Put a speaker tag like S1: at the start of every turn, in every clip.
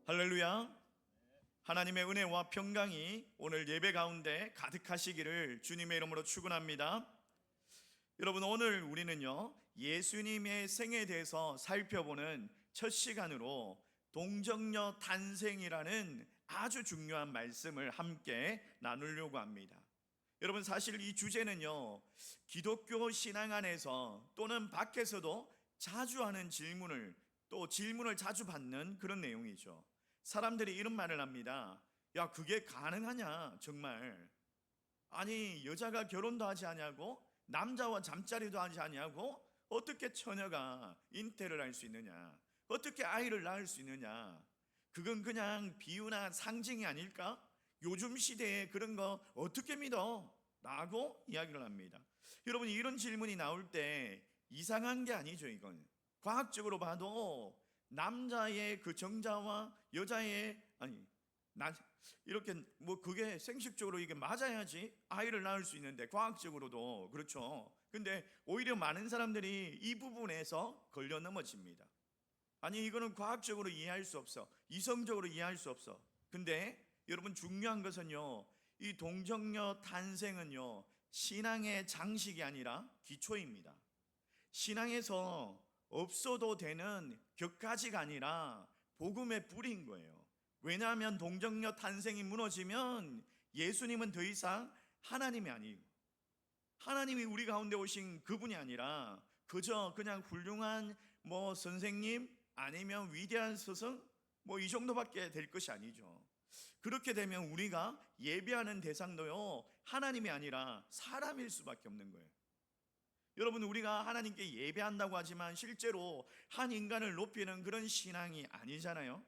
S1: 할렐루야. 하나님의 은혜와 평강이 오늘 예배 가운데 가득하시기를 주님의 이름으로 축원합니다. 여러분, 오늘 우리는요 예수님의 생에 대해서 살펴보는 첫 시간으로 동정녀 탄생이라는 아주 중요한 말씀을 함께 나누려고 합니다. 여러분, 사실 이 주제는요 기독교 신앙 안에서 또는 밖에서도 자주 하는 질문을 자주 받는 그런 내용이죠. 사람들이 이런 말을 합니다. 야, 그게 가능하냐 정말. 아니, 여자가 결혼도 하지 않냐고, 남자와 잠자리도 하지 않냐고, 어떻게 처녀가 잉태를 할 수 있느냐, 어떻게 아이를 낳을 수 있느냐, 그건 그냥 비유나 상징이 아닐까? 요즘 시대에 그런 거 어떻게 믿어? 라고 이야기를 합니다. 여러분, 이런 질문이 나올 때 이상한 게 아니죠. 이건 과학적으로 봐도 남자의 그 정자와 여자의 이렇게 그게 생식적으로 이게 맞아야지 아이를 낳을 수 있는데, 과학적으로도 그렇죠. 근데 오히려 많은 사람들이 이 부분에서 걸려 넘어집니다. 아니, 이거는 과학적으로 이해할 수 없어, 이성적으로 이해할 수 없어. 근데 여러분, 중요한 것은요 이 동정녀 탄생은요 신앙의 장식이 아니라 기초입니다. 신앙에서 없어도 되는 격가지가 아니라 복음의 뿌리인 거예요. 왜냐하면 동정녀 탄생이 무너지면 예수님은 더 이상 하나님이 아니고, 하나님이 우리 가운데 오신 그분이 아니라 그저 그냥 훌륭한 선생님 아니면 위대한 스승 이 정도밖에 될 것이 아니죠. 그렇게 되면 우리가 예배하는 대상도요 하나님이 아니라 사람일 수밖에 없는 거예요. 여러분, 우리가 하나님께 예배한다고 하지만 실제로 한 인간을 높이는 그런 신앙이 아니잖아요.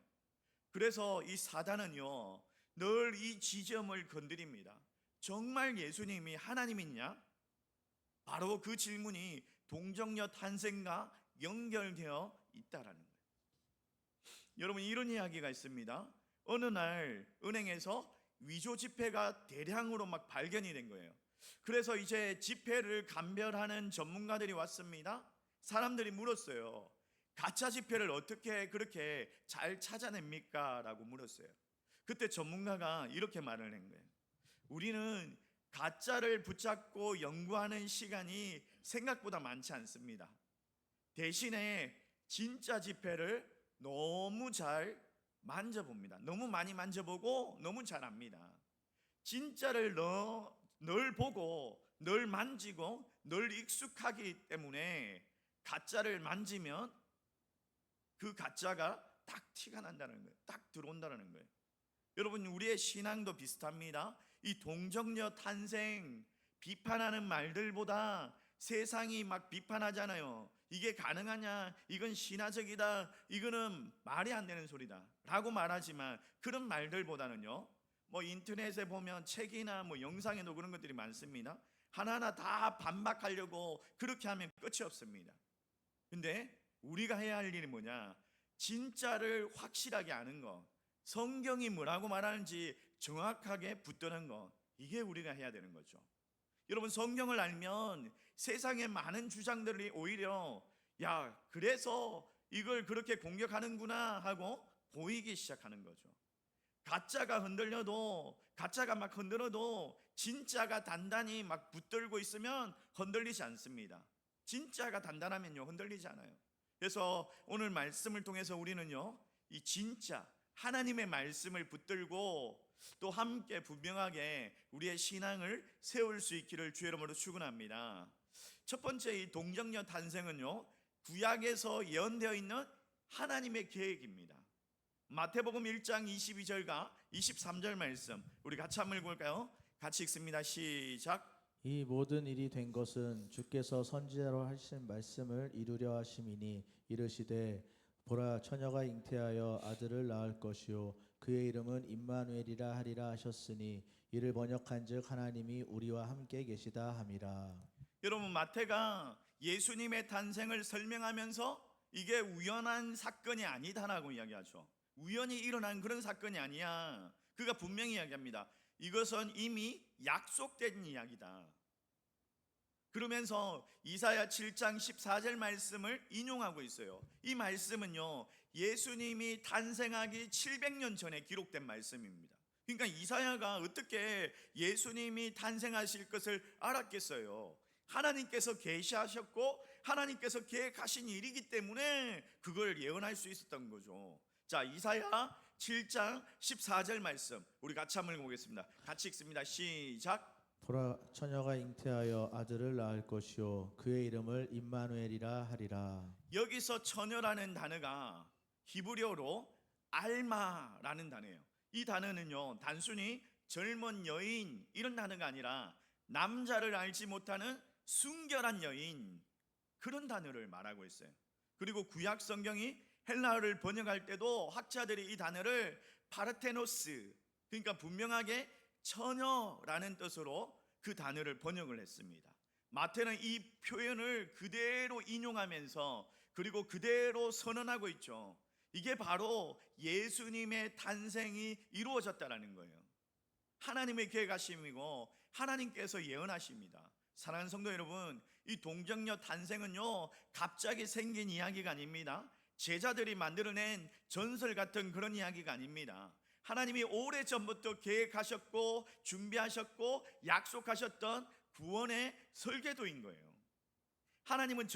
S1: 그래서 이 사단은요 늘 이 지점을 건드립니다. 정말 예수님이 하나님이냐? 바로 그 질문이 동정녀 탄생과 연결되어 있다라는 거예요. 여러분, 이런 이야기가 있습니다. 어느 날 은행에서 위조 지폐가 대량으로 발견이 된 거예요. 그래서 이제 지폐를 감별하는 전문가들이 왔습니다. 사람들이 물었어요. 가짜 지폐를 어떻게 그렇게 잘 찾아냅니까? 라고 물었어요. 그때 전문가가 이렇게 말을 한 거예요. 우리는 가짜를 붙잡고 연구하는 시간이 생각보다 많지 않습니다. 대신에 진짜 지폐를 너무 잘 만져봅니다. 너무 많이 만져보고 너무 잘 압니다. 진짜를 늘 보고 늘 만지고 늘 익숙하기 때문에 가짜를 만지면 그 가짜가 딱 티가 난다는 거예요. 딱 들어온다는 거예요. 여러분, 우리의 신앙도 비슷합니다. 이 동정녀 탄생 비판하는 말들보다 세상이 비판하잖아요. 이게 가능하냐, 이건 신화적이다, 이거는 말이 안 되는 소리다 라고 말하지만, 그런 말들보다는요 인터넷에 보면 책이나 영상에도 그런 것들이 많습니다. 하나하나 다 반박하려고 그렇게 하면 끝이 없습니다. 근데 우리가 해야 할 일이 뭐냐? 진짜를 확실하게 아는 거, 성경이 뭐라고 말하는지 정확하게 붙드는 거, 이게 우리가 해야 되는 거죠. 여러분, 성경을 알면 세상의 많은 주장들이 오히려 그래서 이걸 그렇게 공격하는구나 하고 보이기 시작하는 거죠. 가짜가 흔들어도 진짜가 단단히 붙들고 있으면 흔들리지 않습니다. 진짜가 단단하면요 흔들리지 않아요. 그래서 오늘 말씀을 통해서 우리는요 이 진짜 하나님의 말씀을 붙들고 또 함께 분명하게 우리의 신앙을 세울 수 있기를 주의 이름으로 축원합니다. 첫 번째, 이 동정녀 탄생은요 구약에서 예언되어 있는 하나님의 계획입니다. 마태복음 1장 22절과 23절 말씀 우리 같이 한번 읽어볼까요? 같이 읽습니다. 시작.
S2: 이 모든 일이 된 것은 주께서 선지자로 하신 말씀을 이루려 하심이니, 이르시되 보라, 처녀가 잉태하여 아들을 낳을 것이요 그의 이름은 임마누엘이라 하리라 하셨으니, 이를 번역한즉 하나님이 우리와 함께 계시다 함이라.
S1: 여러분, 마태가 예수님의 탄생을 설명하면서 이게 우연한 사건이 아니다라고 이야기하죠. 우연히 일어난 그런 사건이 아니야. 그가 분명히 이야기합니다. 이것은 이미 약속된 이야기다. 그러면서 이사야 7장 14절 말씀을 인용하고 있어요. 이 말씀은요 예수님이 탄생하기 700년 전에 기록된 말씀입니다. 그러니까 이사야가 어떻게 예수님이 탄생하실 것을 알았겠어요? 하나님께서 계시하셨고 하나님께서 계획하신 일이기 때문에 그걸 예언할 수 있었던 거죠. 자, 이사야 7장 14절 말씀 우리 같이 한번 읽어보겠습니다. 같이 읽습니다. 시작.
S2: 보라 처녀가 잉태하여 아들을 낳을 것이요 그의 이름을 임마누엘이라 하리라.
S1: 여기서 처녀라는 단어가 히브리어로 알마라는 단어예요. 이 단어는요, 단순히 젊은 여인 이런 단어가 아니라 남자를 알지 못하는 순결한 여인, 그런 단어를 말하고 있어요. 그리고 구약 성경이 헬라어를 번역할 때도 학자들이 이 단어를 파르테노스, 그러니까 분명하게 처녀라는 뜻으로 그 단어를 번역을 했습니다. 마태는 이 표현을 그대로 인용하면서 그리고 그대로 선언하고 있죠. 이게 바로 예수님의 탄생이 이루어졌다는 거예요. 하나님의 계획하심이고 하나님께서 예언하십니다. 사랑하는 성도 여러분, 이 동정녀 탄생은요, 갑자기 생긴 이야기가 아닙니다. 제자들이 만들어낸 전설 같은 그런 이야기가 아닙니다. 하나님이 오래전부터 계획하셨고 준비하셨고 약속하셨던 구원의 설계도인 거예요. 하나님은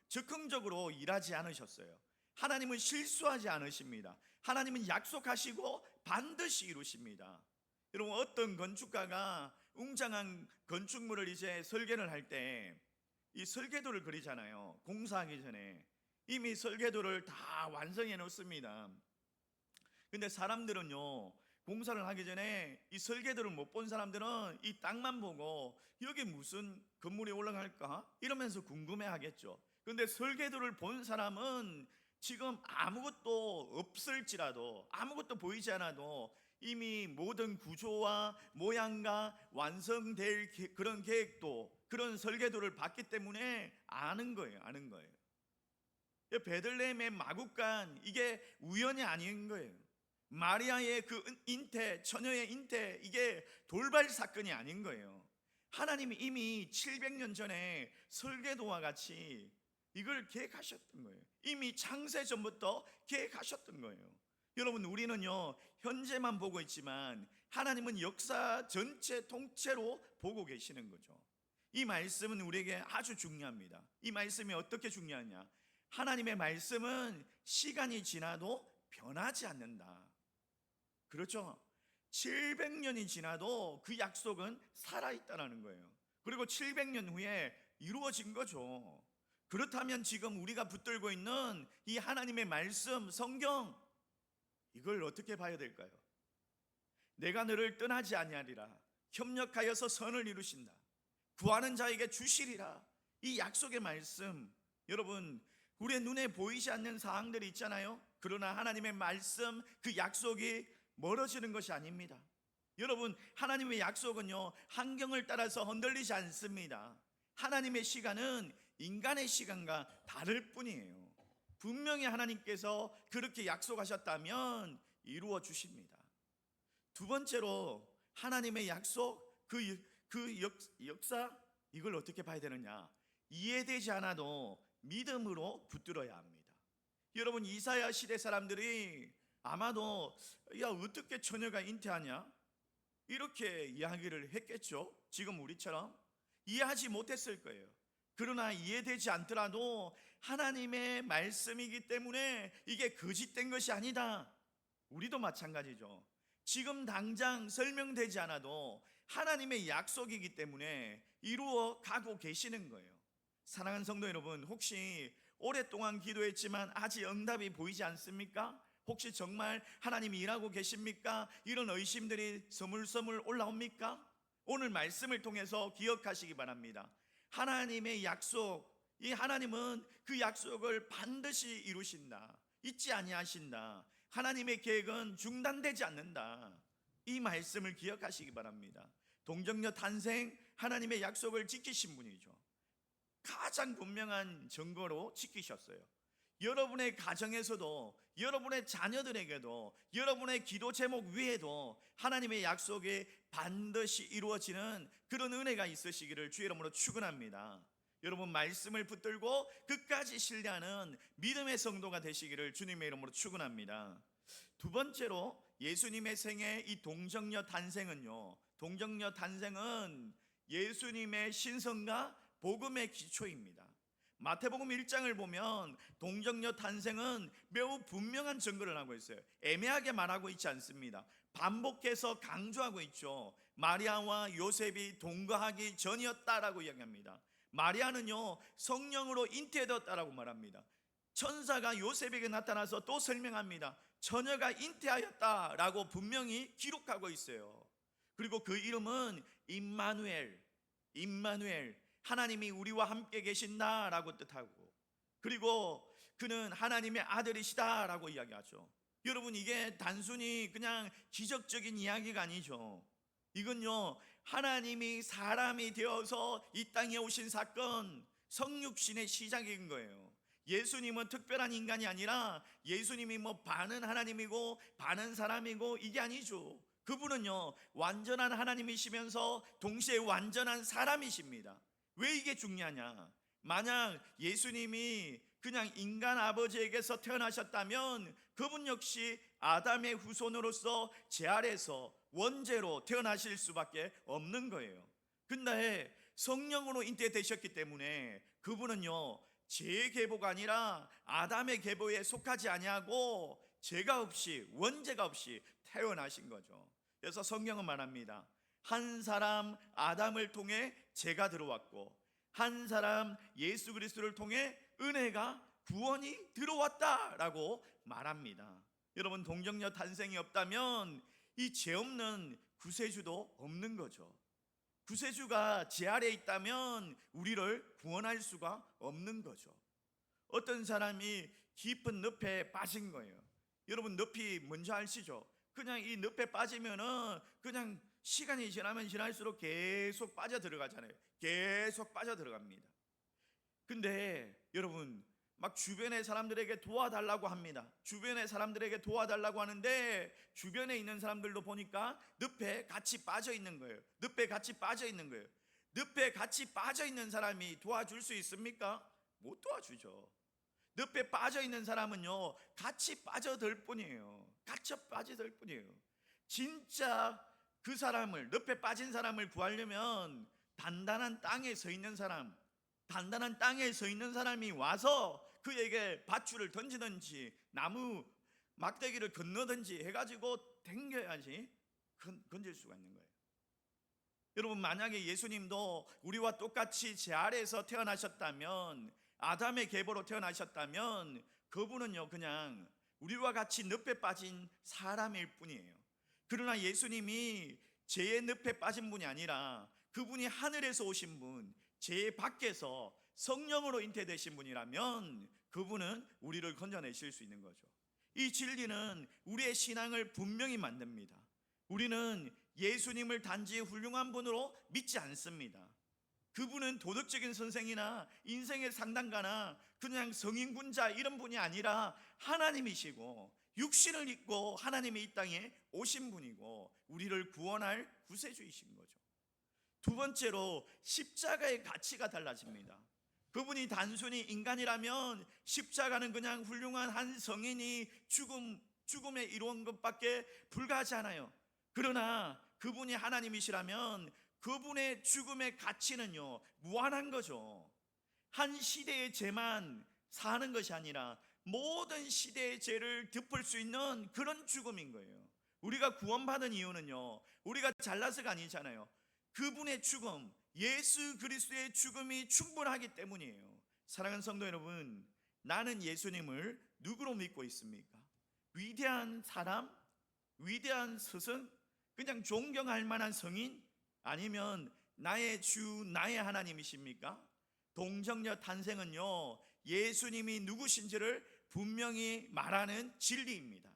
S1: 적극적으로 일하지 않으셨어요. 하나님은 실수하지 않으십니다. 하나님은 약속하시고 반드시 이루십니다. 여러분, 어떤 건축가가 웅장한 건축물을 이제 설계를 할 때 이 설계도를 그리잖아요. 공사하기 전에 이미 설계도를 다 완성해 놓습니다. 근데 사람들은요, 공사를 하기 전에 이 설계도를 못 본 사람들은 이 땅만 보고 여기 무슨 건물이 올라갈까 이러면서 궁금해 하겠죠. 근데 설계도를 본 사람은 지금 아무것도 없을지라도, 아무것도 보이지 않아도 이미 모든 구조와 모양과 완성될 그런 계획도, 그런 설계도를 봤기 때문에 아는 거예요. 베들레헴의 마구간, 이게 우연이 아닌 거예요. 마리아의 그 잉태, 처녀의 잉태, 이게 돌발 사건이 아닌 거예요. 하나님이 이미 700년 전에 설계도와 같이 이걸 계획하셨던 거예요. 이미 창세 전부터 계획하셨던 거예요. 여러분, 우리는요, 현재만 보고 있지만 하나님은 역사 전체 통째로 보고 계시는 거죠. 이 말씀은 우리에게 아주 중요합니다. 이 말씀이 어떻게 중요하냐? 하나님의 말씀은 시간이 지나도 변하지 않는다. 그렇죠? 700년이 지나도 그 약속은 살아있다는 거예요. 그리고 700년 후에 이루어진 거죠. 그렇다면 지금 우리가 붙들고 있는 이 하나님의 말씀, 성경, 이걸 어떻게 봐야 될까요? 내가 너를 떠나지 아니하리라, 협력하여서 선을 이루신다, 구하는 자에게 주시리라. 이 약속의 말씀, 여러분, 우리의 눈에 보이지 않는 사항들이 있잖아요. 그러나 하나님의 말씀, 그 약속이 멀어지는 것이 아닙니다. 여러분, 하나님의 약속은요, 환경을 따라서 흔들리지 않습니다. 하나님의 시간은 인간의 시간과 다를 뿐이에요. 분명히 하나님께서 그렇게 약속하셨다면 이루어 주십니다. 두 번째로, 하나님의 약속, 그 역사, 이걸 어떻게 봐야 되느냐? 이해되지 않아도 믿음으로 붙들어야 합니다. 여러분, 이사야 시대 사람들이 아마도 야, 어떻게 처녀가 잉태하냐? 이렇게 이야기를 했겠죠. 지금 우리처럼 이해하지 못했을 거예요. 그러나 이해되지 않더라도 하나님의 말씀이기 때문에 이게 거짓된 것이 아니다. 우리도 마찬가지죠. 지금 당장 설명되지 않아도 하나님의 약속이기 때문에 이루어 가고 계시는 거예요. 사랑하는 성도 여러분, 혹시 오랫동안 기도했지만 아직 응답이 보이지 않습니까? 혹시 정말 하나님이 일하고 계십니까? 이런 의심들이 서물서물 올라옵니까? 오늘 말씀을 통해서 기억하시기 바랍니다. 하나님의 약속, 이 하나님은 그 약속을 반드시 이루신다. 잊지 아니하신다. 하나님의 계획은 중단되지 않는다. 이 말씀을 기억하시기 바랍니다. 동정녀 탄생, 하나님의 약속을 지키신 분이죠. 가장 분명한 증거로 지키셨어요. 여러분의 가정에서도, 여러분의 자녀들에게도, 여러분의 기도 제목 위에도 하나님의 약속이 반드시 이루어지는 그런 은혜가 있으시기를 주의 이름으로 축원합니다. 여러분 말씀을 붙들고 끝까지 신뢰하는 믿음의 성도가 되시기를 주님의 이름으로 축원합니다. 두 번째로 예수님의 생애 이 동정녀 탄생은요, 동정녀 탄생은 예수님의 신성과 복음의 기초입니다. 마태복음 1장을 보면 동정녀 탄생은 매우 분명한 증거를 하고 있어요. 애매하게 말하고 있지 않습니다. 반복해서 강조하고 있죠. 마리아와 요셉이 동거하기 전이었다라고 이야기합니다. 마리아는요, 성령으로 잉태되었다라고 말합니다. 천사가 요셉에게 나타나서 또 설명합니다. 처녀가 잉태하였다라고 분명히 기록하고 있어요. 그리고 그 이름은 임마누엘, 하나님이 우리와 함께 계신다라고 뜻하고, 그리고 그는 하나님의 아들이시다라고 이야기하죠. 여러분, 이게 단순히 그냥 기적적인 이야기가 아니죠. 이건요, 하나님이 사람이 되어서 이 땅에 오신 사건, 성육신의 시작인 거예요. 예수님은 특별한 인간이 아니라 예수님이 뭐 반은 하나님이고 반은 사람이고 이게 아니죠. 그분은요, 완전한 하나님이시면서 동시에 완전한 사람이십니다. 왜 이게 중요하냐? 만약 예수님이 그냥 인간 아버지에게서 태어나셨다면 그분 역시 아담의 후손으로서 제 아래서 원죄로 태어나실 수밖에 없는 거예요. 근데 성령으로 잉태되셨기 때문에 그분은요, 제 계보가 아니라 아담의 계보에 속하지 아니하고 죄가 없이, 원죄가 없이 태어나신 거죠. 그래서 성경은 말합니다. 한 사람 아담을 통해 죄가 들어왔고 한 사람 예수 그리스도를 통해 은혜가 구원이 들어왔다라고 말합니다. 여러분, 동정녀 탄생이 없다면 이 죄 없는 구세주도 없는 거죠. 구세주가 제 아래에 있다면 우리를 구원할 수가 없는 거죠. 어떤 사람이 깊은 늪에 빠진 거예요. 여러분, 늪이 뭔지 아시죠? 그냥 이 늪에 빠지면은 그냥 시간이 지나면 지날수록 계속 빠져 들어가잖아요. 계속 빠져 들어갑니다. 근데 여러분, 막 주변의 사람들에게 도와달라고 합니다. 주변의 사람들에게 도와달라고 하는데 주변에 있는 사람들도 보니까 늪에 같이 빠져 있는 거예요. 늪에 같이 빠져 있는 거예요. 늪에 같이 빠져 있는 사람이 도와줄 수 있습니까? 못 도와주죠. 늪에 빠져 있는 사람은요, 같이 빠져들 뿐이에요. 같이 빠져들 뿐이에요. 진짜 그 사람을, 늪에 빠진 사람을 구하려면 단단한 땅에 서 있는 사람, 단단한 땅에 서 있는 사람이 와서 그에게 밧줄을 던지든지 나무 막대기를 건너든지 해가지고 댕겨야지 건질 수가 있는 거예요. 여러분, 만약에 예수님도 우리와 똑같이 제 아래에서 태어나셨다면, 아담의 계보로 태어나셨다면 그분은요, 그냥 우리와 같이 늪에 빠진 사람일 뿐이에요. 그러나 예수님이 죄의 늪에 빠진 분이 아니라 그분이 하늘에서 오신 분, 죄 밖에서 성령으로 잉태되신 분이라면 그분은 우리를 건져내실 수 있는 거죠. 이 진리는 우리의 신앙을 분명히 만듭니다. 우리는 예수님을 단지 훌륭한 분으로 믿지 않습니다. 그분은 도덕적인 선생이나 인생의 상담가나 그냥 성인군자 이런 분이 아니라 하나님이시고 육신을 입고 하나님이 이 땅에 오신 분이고 우리를 구원할 구세주이신 거죠. 두 번째로 십자가의 가치가 달라집니다. 그분이 단순히 인간이라면 십자가는 그냥 훌륭한 한 성인이 죽음에 이루은 것밖에 불과하지 않아요. 그러나 그분이 하나님이시라면 그분의 죽음의 가치는요, 무한한 거죠. 한 시대의 죄만 사는 것이 아니라 모든 시대의 죄를 덮을 수 있는 그런 죽음인 거예요. 우리가 구원받은 이유는요, 우리가 잘나서가 아니잖아요. 그분의 죽음, 예수 그리스도의 죽음이 충분하기 때문이에요. 사랑하는 성도 여러분, 나는 예수님을 누구로 믿고 있습니까? 위대한 사람? 위대한 스승? 그냥 존경할 만한 성인? 아니면 나의 주, 나의 하나님이십니까? 동정녀 탄생은요, 예수님이 누구신지를 분명히 말하는 진리입니다.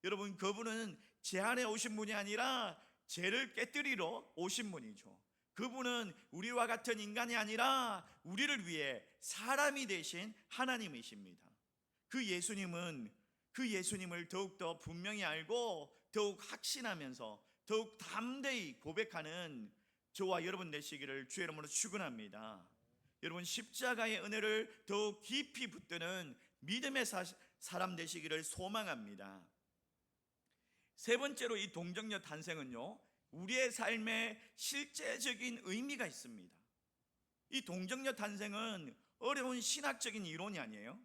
S1: 여러분, 그분은 제 안에 오신 분이 아니라 죄를 깨뜨리러 오신 분이죠. 그분은 우리와 같은 인간이 아니라 우리를 위해 사람이 되신 하나님이십니다. 그 예수님을 더욱더 분명히 알고 더욱 확신하면서 더욱 담대히 고백하는 저와 여러분 되시기를 주의 이름으로 축원합니다. 여러분 십자가의 은혜를 더욱 깊이 붙드는 믿음의 사람 되시기를 소망합니다. 세 번째로 이 동정녀 탄생은요, 우리의 삶에 실제적인 의미가 있습니다. 이 동정녀 탄생은 어려운 신학적인 이론이 아니에요.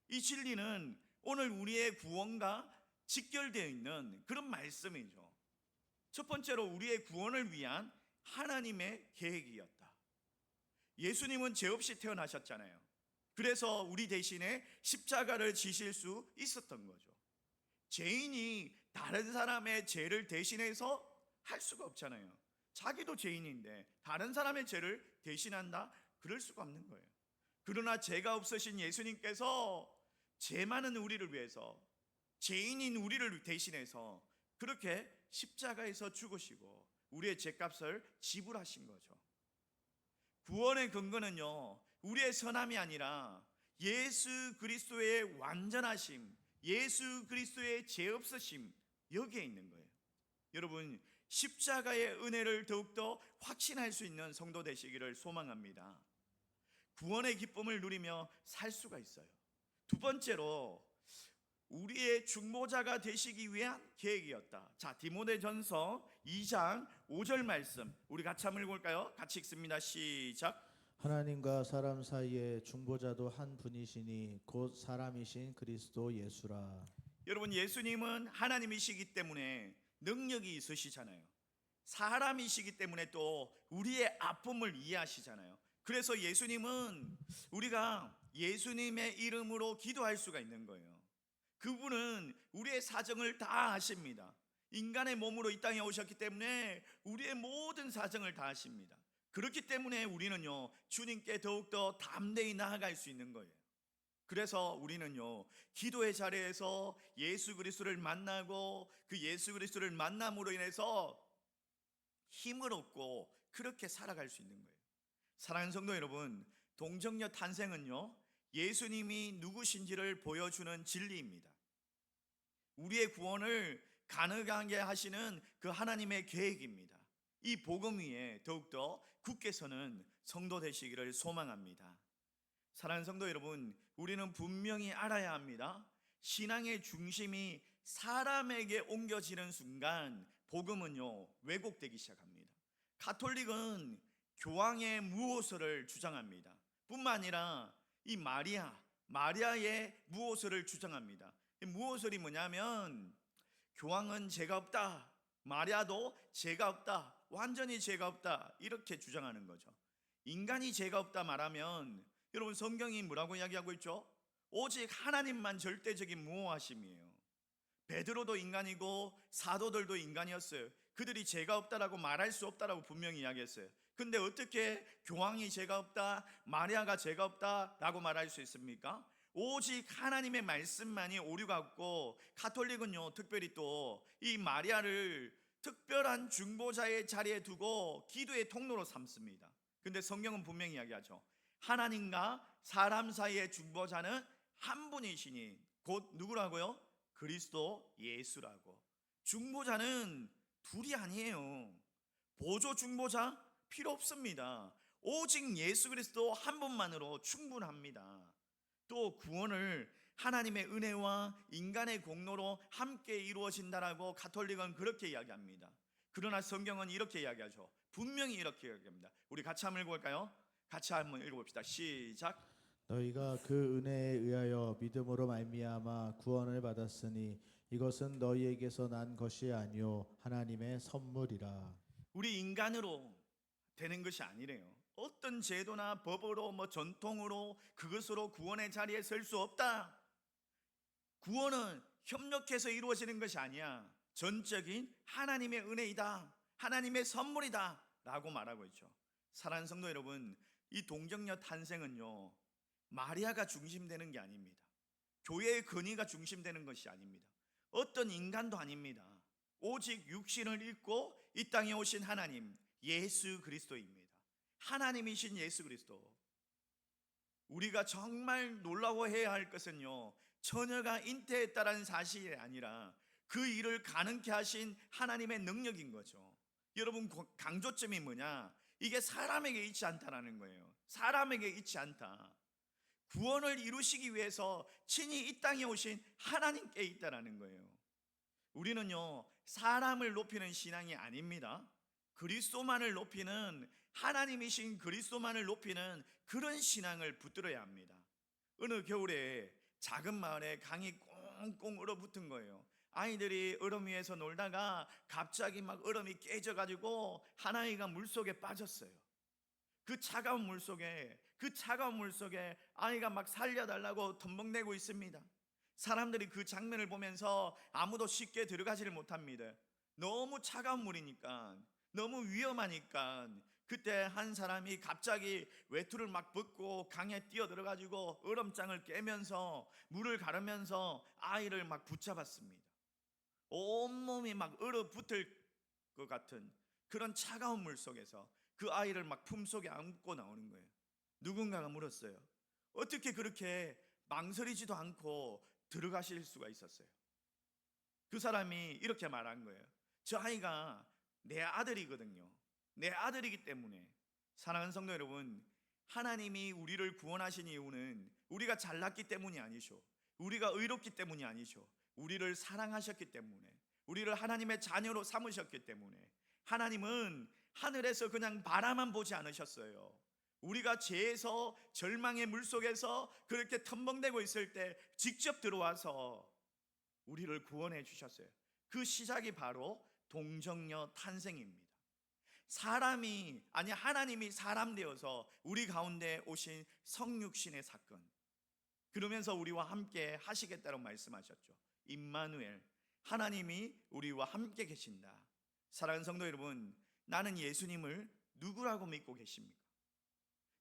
S1: 이 진리는 오늘 우리의 구원과 직결되어 있는 그런 말씀이죠. 첫 번째로 우리의 구원을 위한 하나님의 계획이었다. 예수님은 죄 없이 태어나셨잖아요. 그래서 우리 대신에 십자가를 지실 수 있었던 거죠. 죄인이 다른 사람의 죄를 대신해서 할 수가 없잖아요. 자기도 죄인인데 다른 사람의 죄를 대신한다? 그럴 수가 없는 거예요. 그러나 죄가 없으신 예수님께서 죄 많은 우리를 위해서, 죄인인 우리를 대신해서 그렇게 십자가에서 죽으시고 우리의 죄값을 지불하신 거죠. 구원의 근거는요, 우리의 선함이 아니라 예수 그리스도의 완전하심, 예수 그리스도의 죄 없으심, 여기에 있는 거예요. 여러분, 십자가의 은혜를 더욱더 확신할 수 있는 성도 되시기를 소망합니다. 구원의 기쁨을 누리며 살 수가 있어요. 두 번째로 우리의 중보자가 되시기 위한 계획이었다. 자, 디모데전서 2장 5절 말씀 우리 같이 한번 읽어볼까요? 같이 읽습니다. 시작.
S2: 하나님과 사람 사이에 중보자도 한 분이시니 곧 사람이신 그리스도 예수라.
S1: 여러분, 예수님은 하나님이시기 때문에 능력이 있으시잖아요. 사람이시기 때문에 또 우리의 아픔을 이해하시잖아요. 그래서 예수님은 우리가 예수님의 이름으로 기도할 수가 있는 거예요. 그분은 우리의 사정을 다 아십니다. 인간의 몸으로 이 땅에 오셨기 때문에 우리의 모든 사정을 다 아십니다. 그렇기 때문에 우리는요, 주님께 더욱더 담대히 나아갈 수 있는 거예요. 그래서 우리는요, 기도의 자리에서 예수 그리스도를 만나고 그 예수 그리스도를 만남으로 인해서 힘을 얻고 그렇게 살아갈 수 있는 거예요. 사랑하는 성도 여러분, 동정녀 탄생은요, 예수님이 누구신지를 보여주는 진리입니다. 우리의 구원을 가능하게 하시는 그 하나님의 계획입니다. 이 복음 위에 더욱더 굳게 서는 성도 되시기를 소망합니다. 사랑하는 성도 여러분, 우리는 분명히 알아야 합니다. 신앙의 중심이 사람에게 옮겨지는 순간 복음은요, 왜곡되기 시작합니다. 가톨릭은 교황의 무호서를 주장합니다. 뿐만 아니라 이 마리아의 무호서를 주장합니다. 이 무호설이 뭐냐면 교황은 죄가 없다, 마리아도 죄가 없다, 완전히 죄가 없다, 이렇게 주장하는 거죠. 인간이 죄가 없다 말하면 여러분, 성경이 뭐라고 이야기하고 있죠? 오직 하나님만 절대적인 무호하심이에요. 베드로도 인간이고 사도들도 인간이었어요. 그들이 죄가 없다라고 말할 수 없다라고 분명히 이야기했어요. 근데 어떻게 교황이 죄가 없다, 마리아가 죄가 없다라고 말할 수 있습니까? 오직 하나님의 말씀만이 오류가 없고, 가톨릭은요, 특별히 또 이 마리아를 특별한 중보자의 자리에 두고 기도의 통로로 삼습니다. 근데 성경은 분명히 이야기하죠. 하나님과 사람 사이의 중보자는 한 분이시니 곧 누구라고요? 그리스도 예수라고. 중보자는 둘이 아니에요. 보조 중보자 필요 없습니다. 오직 예수 그리스도 한 분만으로 충분합니다. 또 구원을 하나님의 은혜와 인간의 공로로 함께 이루어진다라고 가톨릭은 그렇게 이야기합니다. 그러나 성경은 이렇게 이야기하죠. 분명히 이렇게 이야기합니다. 우리 같이 한번 읽어볼까요? 같이 한번 읽어봅시다. 시작.
S2: 너희가 그 은혜에 의하여 믿음으로 말미암아 구원을 받았으니 이것은 너희에게서 난 것이 아니요 하나님의 선물이라.
S1: 우리 인간으로 되는 것이 아니래요. 어떤 제도나 법으로 전통으로 그것으로 구원의 자리에 설 수 없다. 구원은 협력해서 이루어지는 것이 아니야. 전적인 하나님의 은혜이다, 하나님의 선물이다 라고 말하고 있죠. 사랑하는 성도 여러분, 이 동정녀 탄생은요, 마리아가 중심되는 게 아닙니다. 교회의 근위가 중심되는 것이 아닙니다. 어떤 인간도 아닙니다. 오직 육신을 입고 이 땅에 오신 하나님, 예수 그리스도입니다. 하나님이신 예수 그리스도. 우리가 정말 놀라워해야 할 것은요, 처녀가 잉태했다라는 사실이 아니라 그 일을 가능케 하신 하나님의 능력인 거죠. 여러분, 강조점이 뭐냐? 이게 사람에게 있지 않다라는 거예요. 사람에게 있지 않다. 구원을 이루시기 위해서 친히 이 땅에 오신 하나님께 있다라는 거예요. 우리는요, 사람을 높이는 신앙이 아닙니다. 그리스도만을 높이는, 하나님이신 그리스도만을 높이는 그런 신앙을 붙들어야 합니다. 어느 겨울에 작은 마을에 강이 꽁꽁 얼어붙은 거예요. 아이들이 얼음 위에서 놀다가 갑자기 막 얼음이 깨져가지고 한 아이가 물속에 빠졌어요. 그 차가운 물속에 아이가 막 살려달라고 덤벙대고 있습니다. 사람들이 그 장면을 보면서 아무도 쉽게 들어가지를 못합니다. 너무 차가운 물이니까, 너무 위험하니까. 그때 한 사람이 갑자기 외투를 막 벗고 강에 뛰어들어가지고 얼음장을 깨면서 물을 가르면서 아이를 막 붙잡았습니다. 온몸이 막 얼어붙을 것 같은 그런 차가운 물 속에서 그 아이를 막 품속에 안고 나오는 거예요. 누군가가 물었어요. 어떻게 그렇게 망설이지도 않고 들어가실 수가 있었어요? 그 사람이 이렇게 말한 거예요. 저 아이가 내 아들이거든요. 내 아들이기 때문에. 사랑하는 성도 여러분, 하나님이 우리를 구원하신 이유는 우리가 잘났기 때문이 아니죠. 우리가 의롭기 때문이 아니죠. 우리를 사랑하셨기 때문에, 우리를 하나님의 자녀로 삼으셨기 때문에. 하나님은 하늘에서 그냥 바라만 보지 않으셨어요. 우리가 죄에서 절망의 물속에서 그렇게 텀벙대고 있을 때 직접 들어와서 우리를 구원해 주셨어요. 그 시작이 바로 동정녀 탄생입니다. 하나님이 사람 되어서 우리 가운데 오신 성육신의 사건, 그러면서 우리와 함께 하시겠다고 말씀하셨죠. 임마누엘, 하나님이 우리와 함께 계신다. 사랑하는 성도 여러분, 나는 예수님을 누구라고 믿고 계십니까?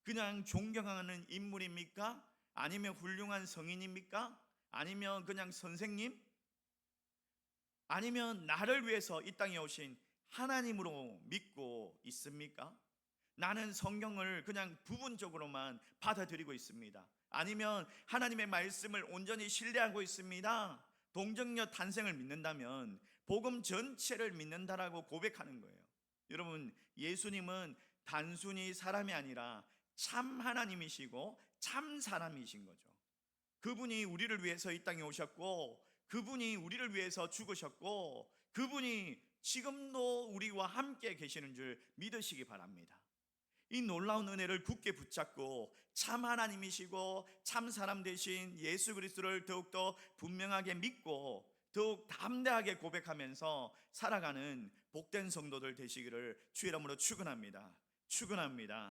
S1: 그냥 존경하는 인물입니까? 아니면 훌륭한 성인입니까? 아니면 그냥 선생님? 아니면 나를 위해서 이 땅에 오신 하나님으로 믿고 있습니까? 나는 성경을 그냥 부분적으로만 받아들이고 있습니다. 아니면 하나님의 말씀을 온전히 신뢰하고 있습니다. 동정녀 탄생을 믿는다면 복음 전체를 믿는다라고 고백하는 거예요. 여러분, 예수님은 단순히 사람이 아니라 참 하나님이시고 참 사람이신 거죠. 그분이 우리를 위해서 이 땅에 오셨고, 그분이 우리를 위해서 죽으셨고, 그분이 지금도 우리와 함께 계시는 줄 믿으시기 바랍니다. 이 놀라운 은혜를 굳게 붙잡고 참 하나님이시고 참 사람 되신 예수 그리스도를 더욱더 분명하게 믿고 더욱 담대하게 고백하면서 살아가는 복된 성도들 되시기를 주의 이름으로 축원합니다.